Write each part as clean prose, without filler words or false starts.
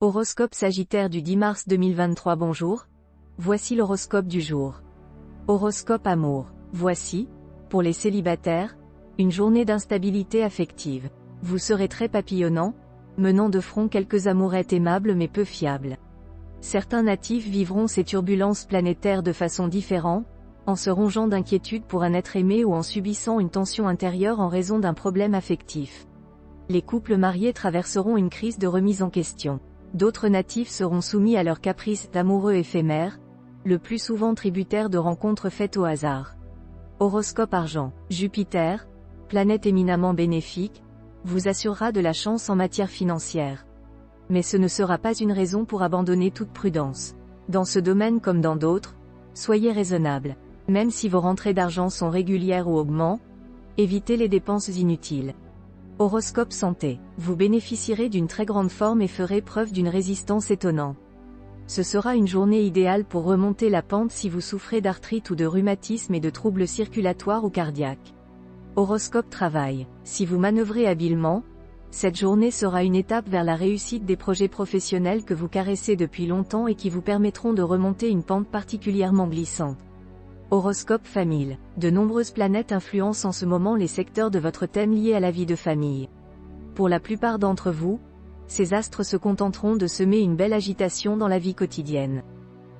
Horoscope Sagittaire du 10 mars 2023. Bonjour. Voici l'horoscope du jour. Horoscope amour. Voici, pour les célibataires, une journée d'instabilité affective. Vous serez très papillonnant, menant de front quelques amourettes aimables mais peu fiables. Certains natifs vivront ces turbulences planétaires de façon différente, en se rongeant d'inquiétude pour un être aimé ou en subissant une tension intérieure en raison d'un problème affectif. Les couples mariés traverseront une crise de remise en question. D'autres natifs seront soumis à leurs caprices d'amoureux éphémères, le plus souvent tributaires de rencontres faites au hasard. Horoscope argent. Jupiter, planète éminemment bénéfique, vous assurera de la chance en matière financière. Mais ce ne sera pas une raison pour abandonner toute prudence. Dans ce domaine comme dans d'autres, soyez raisonnable. Même si vos rentrées d'argent sont régulières ou augmentent, évitez les dépenses inutiles. Horoscope santé. Vous bénéficierez d'une très grande forme et ferez preuve d'une résistance étonnante. Ce sera une journée idéale pour remonter la pente si vous souffrez d'arthrite ou de rhumatisme et de troubles circulatoires ou cardiaques. Horoscope travail. Si vous manœuvrez habilement, cette journée sera une étape vers la réussite des projets professionnels que vous caressez depuis longtemps et qui vous permettront de remonter une pente particulièrement glissante. Horoscope famille. De nombreuses planètes influencent en ce moment les secteurs de votre thème liés à la vie de famille. Pour la plupart d'entre vous, ces astres se contenteront de semer une belle agitation dans la vie quotidienne.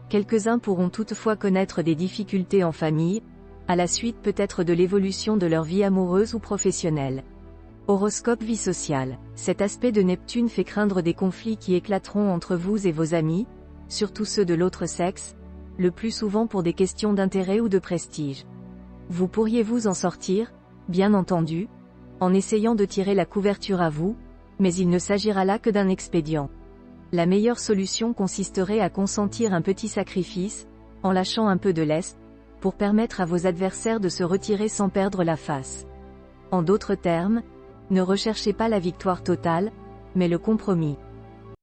Quelques-uns pourront toutefois connaître des difficultés en famille, à la suite peut-être de l'évolution de leur vie amoureuse ou professionnelle. Horoscope vie sociale. Cet aspect de Neptune fait craindre des conflits qui éclateront entre vous et vos amis, surtout ceux de l'autre sexe, le plus souvent pour des questions d'intérêt ou de prestige. Vous pourriez vous en sortir, bien entendu, en essayant de tirer la couverture à vous, mais il ne s'agira là que d'un expédient. La meilleure solution consisterait à consentir un petit sacrifice, en lâchant un peu de lest, pour permettre à vos adversaires de se retirer sans perdre la face. En d'autres termes, ne recherchez pas la victoire totale, mais le compromis.